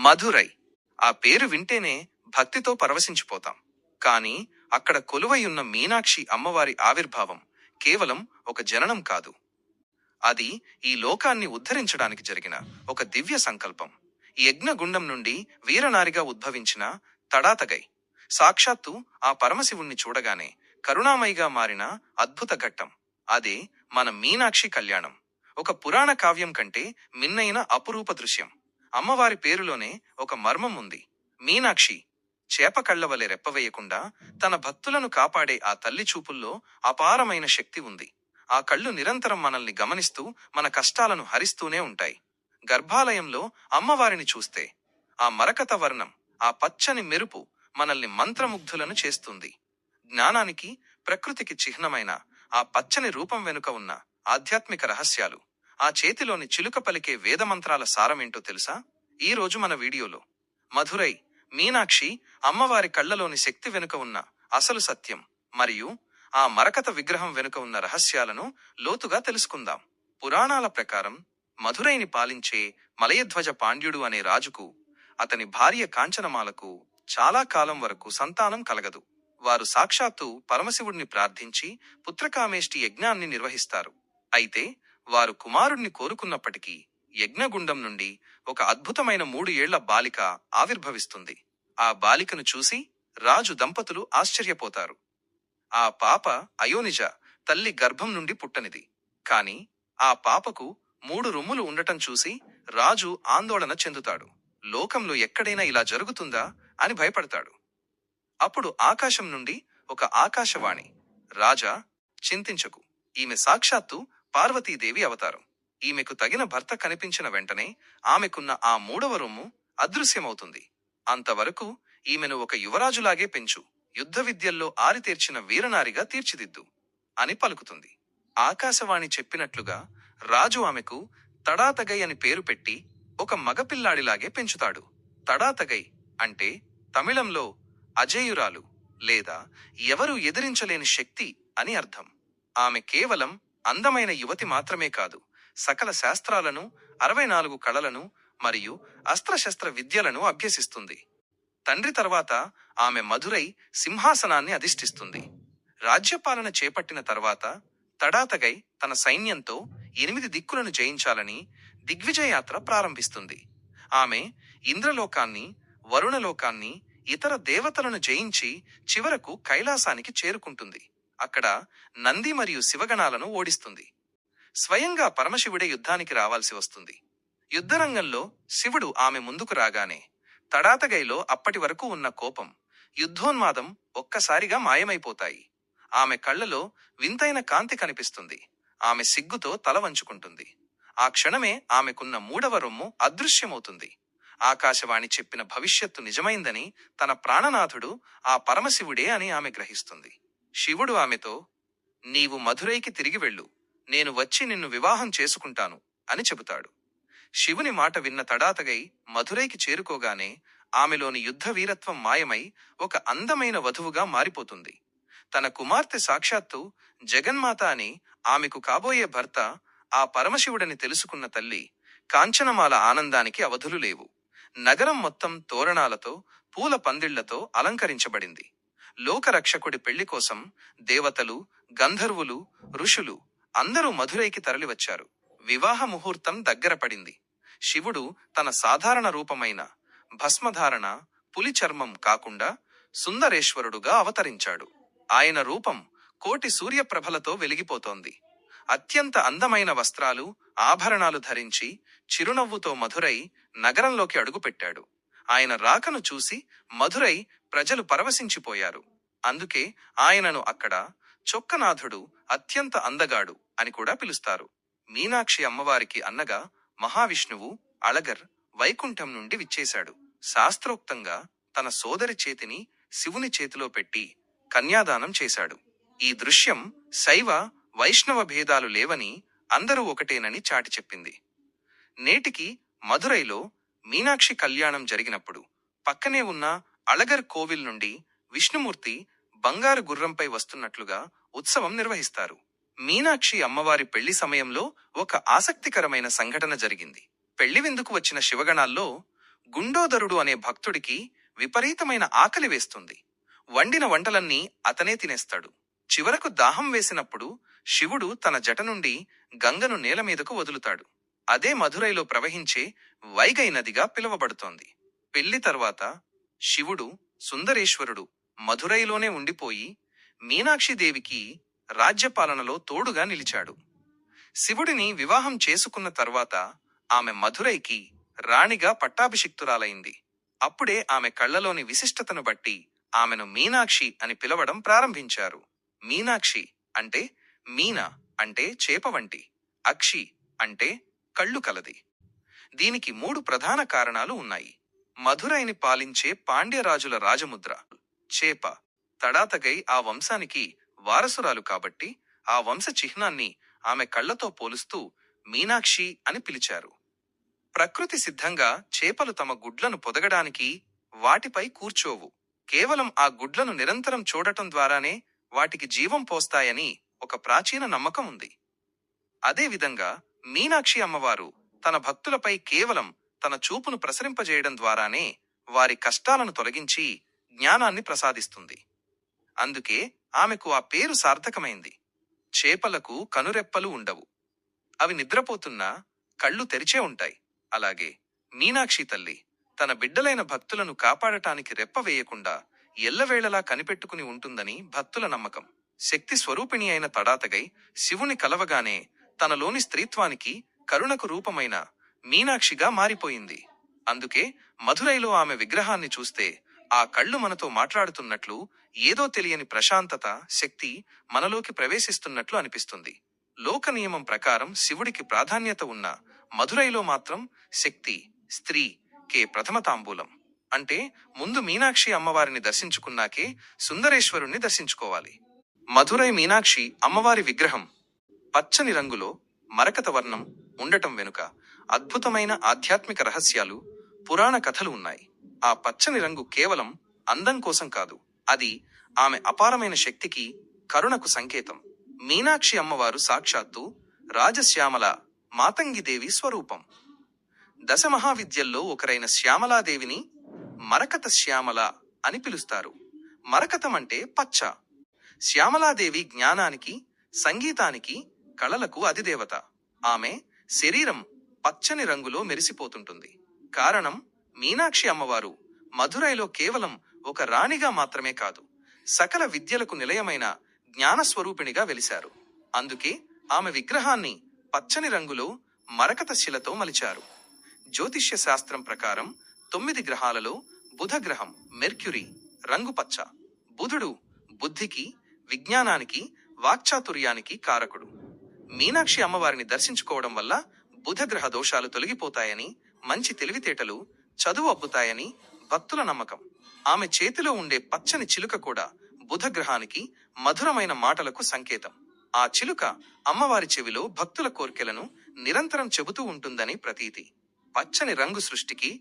మధురై. ఆ పేరు వింటేనే భక్తితో పరవశించిపోతాం. కాని అక్కడ కొలువైయున్న మీనాక్షి అమ్మవారి ఆవిర్భావం కేవలం ఒక జననం కాదు. అది ఈ లోకాన్ని ఉద్ధరించడానికి జరిగిన ఒక దివ్య సంకల్పం. ఈ యజ్ఞగుండం నుండి వీరనారిగా ఉద్భవించిన తడాతగై సాక్షాత్తు ఆ పరమశివుణ్ణి చూడగానే కరుణామయిగా మారిన అద్భుత ఘట్టం. అదే మన మీనాక్షి కళ్యాణం. ఒక పురాణ కావ్యం కంటే మిన్నైన అపురూప దృశ్యం. అమ్మవారి పేరులోనే ఒక మర్మం ఉంది. మీనాక్షి చేప కళ్లవలె రెప్పవేయకుండా తన భక్తులను కాపాడే ఆ తల్లి చూపుల్లో అపారమైన శక్తి ఉంది. ఆ కళ్ళు నిరంతరం మనల్ని గమనిస్తూ మన కష్టాలను హరిస్తూనే ఉంటాయి. గర్భాలయంలో అమ్మవారిని చూస్తే ఆ మరకత వర్ణం, ఆ పచ్చని మెరుపు మనల్ని మంత్రముగ్ధులను చేస్తుంది. జ్ఞానానికి, ప్రకృతికి చిహ్నమైన ఆ పచ్చని రూపం వెనుక ఉన్న ఆధ్యాత్మిక రహస్యాలు, ఆ చేతిలోని చిలుక పలికే వేదమంత్రాల సారమేంటో తెలుసా? ఈ రోజు మన వీడియోలో మధురై మీనాక్షి అమ్మవారి కళ్లలోని శక్తి వెనుక ఉన్న అసలు సత్యం మరియు ఆ మరకత విగ్రహం వెనుక ఉన్న రహస్యాలను లోతుగా తెలుసుకుందాం. పురాణాల ప్రకారం మధురైని పాలించే మలయధ్వజ పాండ్యుడు అనే రాజుకు అతని భార్య కాంచనమాలకు చాలా కాలం వరకు సంతానం కలగదు. వారు సాక్షాత్తు పరమశివుడిని ప్రార్థించి పుత్రకామేష్టి యజ్ఞాన్ని నిర్వహిస్తారు. అయితే వారు కుమారుణ్ణి కోరుకున్నప్పటికీ యజ్ఞగుండం నుండి ఒక అద్భుతమైన 3 ఏళ్ల బాలిక ఆవిర్భవిస్తుంది. ఆ బాలికను చూసి రాజు దంపతులు ఆశ్చర్యపోతారు. ఆ పాప అయోనిజ తల్లి గర్భం నుండి పుట్టనిది. కాని ఆ పాపకు 3 రొమ్ములు ఉండటం చూసి రాజు ఆందోళన చెందుతాడు. లోకంలో ఎక్కడైనా ఇలా జరుగుతుందా అని భయపడతాడు. అప్పుడు ఆకాశం నుండి ఒక ఆకాశవాణి, రాజా, చింతించకు, ఈమె సాక్షాత్తు పార్వతీదేవి అవతారం. ఈమెకు తగిన భర్త కనిపించిన వెంటనే ఆమెకున్న ఆ 3వ రొమ్ము అదృశ్యమవుతుంది. అంతవరకు ఈమెను ఒక యువరాజులాగే పెంచు, యుద్ధ విద్యల్లో ఆరితేర్చిన వీరనారిగా తీర్చిదిద్దు అని పలుకుతుంది. ఆకాశవాణి చెప్పినట్లుగా రాజు ఆమెకు తడాతగై అని పేరు పెట్టి ఒక మగపిల్లాడిలాగే పెంచుతాడు. తడాతగై అంటే తమిళంలో అజేయురాలు లేదా ఎవరూ ఎదిరించలేని శక్తి అని అర్థం. ఆమె కేవలం అందమైన యువతి మాత్రమే కాదు, సకల శాస్త్రాలను, 64 కళలను మరియు అస్త్రశస్త్ర విద్యలను అభ్యసిస్తుంది. తండ్రి తర్వాత ఆమె మధురై సింహాసనాన్ని అధిష్ఠిస్తుంది. రాజ్యపాలన చేపట్టిన తర్వాత తడాతగై తన సైన్యంతో 8 దిక్కులను జయించాలని దిగ్విజయయాత్ర ప్రారంభిస్తుంది. ఆమె ఇంద్రలోకాన్ని, వరుణలోకాన్ని, ఇతర దేవతలను జయించి చివరకు కైలాసానికి చేరుకుంటుంది. అక్కడ నంది మరియు శివగణాలను ఓడిస్తుంది. స్వయంగా పరమశివుడే యుద్ధానికి రావాల్సి వస్తుంది. యుద్ధరంగంలో శివుడు ఆమె ముందుకు రాగానే తడాతగైలో అప్పటి వరకు ఉన్న కోపం, యుద్ధోన్మాదం ఒక్కసారిగా మాయమైపోతాయి. ఆమె కళ్లలో వింతైన కాంతి కనిపిస్తుంది. ఆమె సిగ్గుతో తల వంచుకుంటుంది. ఆ క్షణమే ఆమెకున్న 3వ రొమ్ము అదృశ్యమవుతుంది. ఆకాశవాణి చెప్పిన భవిష్యత్తు నిజమైందని, తన ప్రాణనాథుడు ఆ పరమశివుడే అని ఆమె గ్రహిస్తుంది. శివుడు ఆమెతో, నీవు మధురైకి తిరిగి వెళ్ళు, నేను వచ్చి నిన్ను వివాహం చేసుకుంటాను అని చెబుతాడు. శివుని మాట విన్న తడాతగై మధురైకి చేరుకోగానే ఆమెలోని యుద్ధ వీరత్వం మాయమై ఒక అందమైన వధువుగా మారిపోతుంది. తన కుమార్తె సాక్షాత్తు జగన్మాత అని, ఆమెకు కాబోయే భర్త ఆ పరమశివుడని తెలుసుకున్న తల్లి కాంచనమాల ఆనందానికి అవధులు లేవు. నగరం మొత్తం తోరణాలతో, పూల పందిళ్లతో అలంకరించబడింది. లోకరక్షకుడి పెళ్లి కోసం దేవతలు, గంధర్వులు, ఋషులు అందరూ మధురైకి తరలివచ్చారు. వివాహ ముహూర్తం దగ్గర పడింది. శివుడు తన సాధారణ రూపమైన భస్మధారణ, పులి చర్మం కాకుండా సుందరేశ్వరుడుగా అవతరించాడు. ఆయన రూపం కోటి సూర్యప్రభలతో వెలిగిపోతోంది. అత్యంత అందమైన వస్త్రాలు, ఆభరణాలు ధరించి చిరునవ్వుతో మధురై నగరంలోకి అడుగుపెట్టాడు. ఆయన రాకను చూసి మధురై ప్రజలు పరవశించిపోయారు. అందుకే ఆయనను అక్కడ చొక్కనాథుడు, అత్యంత అందగాడు అని కూడా పిలుస్తారు. మీనాక్షి అమ్మవారికి అన్నగా మహావిష్ణువు అళగర్ వైకుంఠం నుండి విచ్చేశాడు. శాస్త్రోక్తంగా తన సోదరి చేతిని శివుని చేతిలో పెట్టి కన్యాదానం చేశాడు. ఈ దృశ్యం శైవ, వైష్ణవ భేదాలు లేవని, అందరూ ఒకటేనని చాటి చెప్పింది. నేటికి మధురైలో మీనాక్షి కళ్యాణం జరిగినప్పుడు పక్కనే ఉన్న అళగర్ కోవిల్ నుండి విష్ణుమూర్తి బంగారు గుర్రంపై వస్తున్నట్లుగా ఉత్సవం నిర్వహిస్తారు. మీనాక్షి అమ్మవారి పెళ్లి సమయంలో ఒక ఆసక్తికరమైన సంఘటన జరిగింది. పెళ్లి విందుకు వచ్చిన శివగణాల్లో గుండోదరుడు అనే భక్తుడికి విపరీతమైన ఆకలి వేస్తుంది. వండిన వంటలన్నీ అతనే తినేస్తాడు. చివరకు దాహం వేసినప్పుడు శివుడు తన జట నుండి గంగను నేలమీదకు వదులుతాడు. అదే మధురైలో ప్రవహించే వైగై నదిగా పిలువబడుతోంది. పెళ్లి తర్వాత శివుడు సుందరేశ్వరుడు మధురైలోనే ఉండిపోయి మీనాక్షిదేవికి రాజ్యపాలనలో తోడుగా నిలిచాడు. శివుడిని వివాహం చేసుకున్న తర్వాత ఆమె మధురైకి రాణిగా పట్టాభిషిక్తురాలైంది. అప్పుడే ఆమె కళ్లలోని విశిష్టతను బట్టి ఆమెను మీనాక్షి అని పిలవడం ప్రారంభించారు. మీనాక్షి అంటే మీన అంటే చేప వంటి, అక్షి అంటే కళ్ళు కలది. దీనికి 3 ప్రధాన కారణాలు ఉన్నాయి. మధురైని పాలించే పాండ్యరాజుల రాజముద్ర చేప తడాతగై ఆ వంశానికి వారసురాలు కాబట్టి ఆ వంశ చిహ్నాన్ని ఆమె కళ్లతో పోలుస్తూ మీనాక్షి అని పిలిచారు. ప్రకృతి సిద్ధంగా చేపలు తమ గుడ్లను పొదగడానికి వాటిపై కూర్చోవు. కేవలం ఆ గుడ్లను నిరంతరం చూడటం ద్వారానే వాటికి జీవం పోస్తాయని ఒక ప్రాచీన నమ్మకం ఉంది. అదేవిధంగా మీనాక్షి అమ్మవారు తన భక్తులపై కేవలం తన చూపును ప్రసరింపజేయడం ద్వారానే వారి కష్టాలను తొలగించి జ్ఞానాన్ని ప్రసాదిస్తుంది. అందుకే ఆమెకు ఆ పేరు సార్థకమైంది. చేపలకు కనురెప్పలు ఉండవు. అవి నిద్రపోతున్నా కళ్ళు తెరిచే ఉంటాయి. అలాగే మీనాక్షి తల్లి తన బిడ్డలైన భక్తులను కాపాడటానికి రెప్ప వేయకుండా ఎల్లవేళలా కనిపెట్టుకుని ఉంటుందని భక్తుల నమ్మకం. శక్తి స్వరూపిణి అయిన తడాతగై శివుని కలవగానే తనలోని స్త్రీత్వానికి కరుణకు రూపమైన మీనాక్షిగా మారిపోయింది. అందుకే మధురైలో ఆమె విగ్రహాన్ని చూస్తే ఆ కళ్ళు మనతో మాట్లాడుతున్నట్లు, ఏదో తెలియని ప్రశాంతత, శక్తి మనలోకి ప్రవేశిస్తున్నట్లు అనిపిస్తుంది. లోక నియమం ప్రకారం శివుడికి ప్రాధాన్యత ఉన్న మధురైలో మాత్రం శక్తి, స్త్రీ కే ప్రథమ తాంబూలం. అంటే ముందు మీనాక్షి అమ్మవారిని దర్శించుకున్నాకే సుందరేశ్వరుణ్ణి దర్శించుకోవాలి. మధురై మీనాక్షి అమ్మవారి విగ్రహం పచ్చని రంగులో మరకత వర్ణం ఉండటం వెనుక అద్భుతమైన ఆధ్యాత్మిక రహస్యాలు, పురాణ కథలు ఉన్నాయి. ఆ పచ్చని రంగు కేవలం అందం కోసం కాదు, అది ఆమె అపారమైన శక్తికి, కరుణకు సంకేతం. మీనాక్షి అమ్మవారు సాక్షాత్తు రాజశ్యామల మాతంగిదేవి స్వరూపం. దశమహావిద్యల్లో ఒకరైన శ్యామలాదేవిని మరకత శ్యామల అని పిలుస్తారు. మరకతం అంటే పచ్చ. శ్యామలాదేవి జ్ఞానానికి, సంగీతానికి, కళలకు అధిదేవత. ఆమె శరీరం పచ్చని రంగులో మెరిసిపోతుంటుంది. కారణం, మీనాక్షి అమ్మవారు మధురైలో కేవలం ఒక రాణిగా మాత్రమే కాదు, సకల విద్యలకు నిలయమైన జ్ఞానస్వరూపిణిగా వెలిశారు. అందుకే ఆమె విగ్రహాన్ని పచ్చని రంగులో మరకత శిలతో మలిచారు. జ్యోతిష్య శాస్త్రం ప్రకారం 9 గ్రహాలలో బుధ గ్రహం మెర్క్యూరీ రంగు పచ్చ. బుధుడు బుద్ధికి, విజ్ఞానానికి, వాక్చాతుర్యానికి కారకుడు. మీనాక్షి అమ్మవారిని దర్శించుకోవడం వల్ల బుధగ్రహ దోషాలు తొలగిపోతాయని, మంచి తెలివితేటలు, చదువు అబ్బుతాయని భక్తుల నమ్మకం. ఆమె చేతిలో ఉండే పచ్చని చిలుక కూడా బుధగ్రహానికి, మధురమైన మాటలకు సంకేతం. ఆ చిలుక అమ్మవారి చెవిలో భక్తుల కోర్కెలను నిరంతరం చెబుతూ ఉంటుందని ప్రతీతి. పచ్చని రంగు సృష్టికి,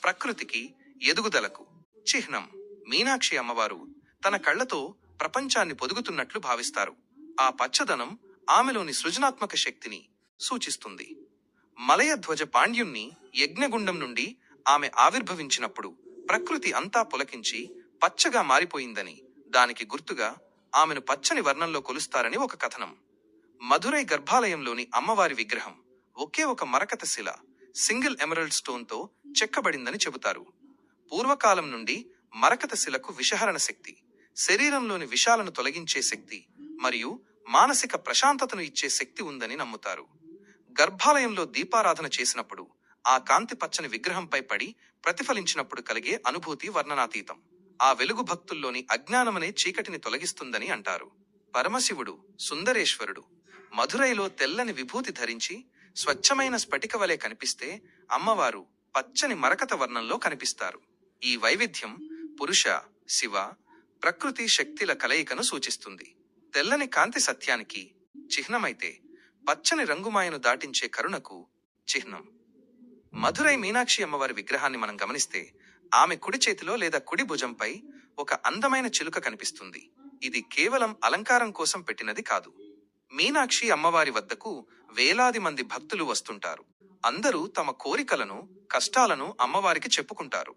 ప్రకృతికి, ఎదుగుదలకు చిహ్నం. మీనాక్షి అమ్మవారు తన కళ్లతో ప్రపంచాన్ని పొదుగుతున్నట్లు భావిస్తారు. ఆ పచ్చదనం ఆమెలోని సృజనాత్మక శక్తిని సూచిస్తుంది. మలయధ్వజ పాండ్యుణ్ణి యజ్ఞగుండం నుండి ఆమె ఆవిర్భవించినప్పుడు ప్రకృతి అంతా పులకించి పచ్చగా మారిపోయిందని, దానికి గుర్తుగా ఆమెను పచ్చని వర్ణంలో కొలుస్తారని ఒక కథనం. మధురై గర్భాలయంలోని అమ్మవారి విగ్రహం ఒకే ఒక మరకత శిల, సింగిల్ ఎమరల్డ్ స్టోన్తో చెక్కబడిందని చెబుతారు. పూర్వకాలం నుండి మరకత శిలకు విషహరణ శక్తి, శరీరంలోని విషాలను తొలగించే శక్తి మరియు మానసిక ప్రశాంతతను ఇచ్చే శక్తి ఉందని నమ్ముతారు. గర్భాలయంలో దీపారాధన చేసినప్పుడు ఆ కాంతి పచ్చని విగ్రహంపై పడి ప్రతిఫలించినప్పుడు కలిగే అనుభూతి వర్ణనాతీతం. ఆ వెలుగు భక్తుల్లోని అజ్ఞానమనే చీకటిని తొలగిస్తుందని అంటారు. పరమశివుడు సుందరేశ్వరుడు మధురైలో తెల్లని విభూతి ధరించి స్వచ్ఛమైన స్ఫటిక వలె కనిపిస్తే, అమ్మవారు పచ్చని మరకత వర్ణంలో కనిపిస్తారు. ఈ వైవిధ్యం పురుష, శివ, ప్రకృతి శక్తిల కలయికను సూచిస్తుంది. తెల్లని కాంతి సత్యానికి చిహ్నమైతే, పచ్చని రంగుమాయను దాటించే కరుణకు చిహ్నం. మధురై మీనాక్షి అమ్మవారి విగ్రహాన్ని మనం గమనిస్తే ఆమె కుడి చేతిలో లేదా కుడి భుజంపై ఒక అందమైన చిలుక కనిపిస్తుంది. ఇది కేవలం అలంకారం కోసం పెట్టినది కాదు. మీనాక్షి అమ్మవారి వద్దకు వేలాది మంది భక్తులు వస్తుంటారు. అందరూ తమ కోరికలను, కష్టాలను అమ్మవారికి చెప్పుకుంటారు.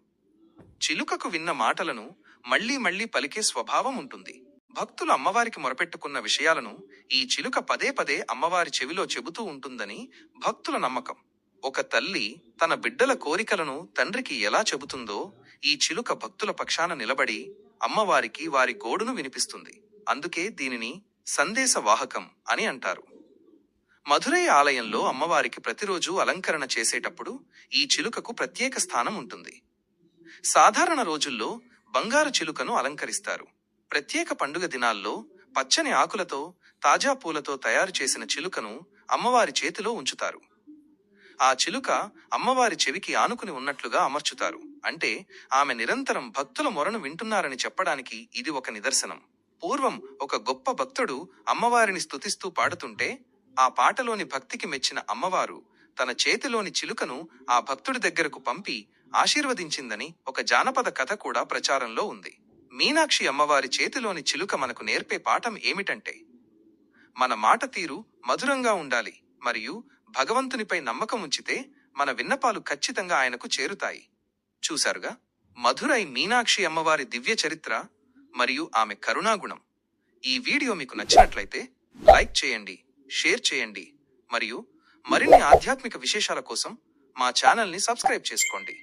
చిలుకకు విన్న మాటలను మళ్లీ మళ్లీ పలికే స్వభావం ఉంటుంది. భక్తులు అమ్మవారికి మొరపెట్టుకున్న విషయాలను ఈ చిలుక పదే పదే అమ్మవారి చెవిలో చెబుతూ ఉంటుందని భక్తుల నమ్మకం. ఒక తల్లి తన బిడ్డల కోరికలను తండ్రికి ఎలా చెబుతుందో ఈ చిలుక భక్తుల పక్షాన నిలబడి అమ్మవారికి వారి గోడును వినిపిస్తుంది. అందుకే దీనిని సందేశవాహకం అని అంటారు. మధురై ఆలయంలో అమ్మవారికి ప్రతిరోజు అలంకరణ చేసేటప్పుడు ఈ చిలుకకు ప్రత్యేక స్థానం ఉంటుంది. సాధారణ రోజుల్లో బంగారు చిలుకను అలంకరిస్తారు. ప్రత్యేక పండుగ దినాల్లో పచ్చని ఆకులతో, తాజా పూలతో తయారు చేసిన చిలుకను అమ్మవారి చేతిలో ఉంచుతారు. ఆ చిలుక అమ్మవారి చెవికి ఆనుకుని ఉన్నట్లుగా అమర్చుతారు. అంటే ఆమె నిరంతరం భక్తుల మొరను వింటున్నారని చెప్పడానికి ఇది ఒక నిదర్శనం. పూర్వం ఒక గొప్ప భక్తుడు అమ్మవారిని స్తుతిస్తూ పాడుతుంటే ఆ పాటలోని భక్తికి మెచ్చిన అమ్మవారు తన చేతిలోని చిలుకను ఆ భక్తుడి దగ్గరకు పంపి ఆశీర్వదించిందని ఒక జానపద కథ కూడా ప్రచారంలో ఉంది. మీనాక్షి అమ్మవారి చేతిలోని చిలుక మనకు నేర్పే పాఠం ఏమిటంటే, మన మాట తీరు మధురంగా ఉండాలి మరియు భగవంతునిపై నమ్మకం ఉంచితే మన విన్నపాలు ఖచ్చితంగా ఆయనకు చేరుతాయి. చూశారుగా, మధురై మీనాక్షి అమ్మవారి దివ్య చరిత్ర మరియు ఆమె కరుణాగుణం. ఈ వీడియో మీకు నచ్చినట్లయితే లైక్ చేయండి, షేర్ చేయండి మరియు మరిన్ని ఆధ్యాత్మిక విశేషాల కోసం మా ఛానల్ని సబ్స్క్రైబ్ చేసుకోండి.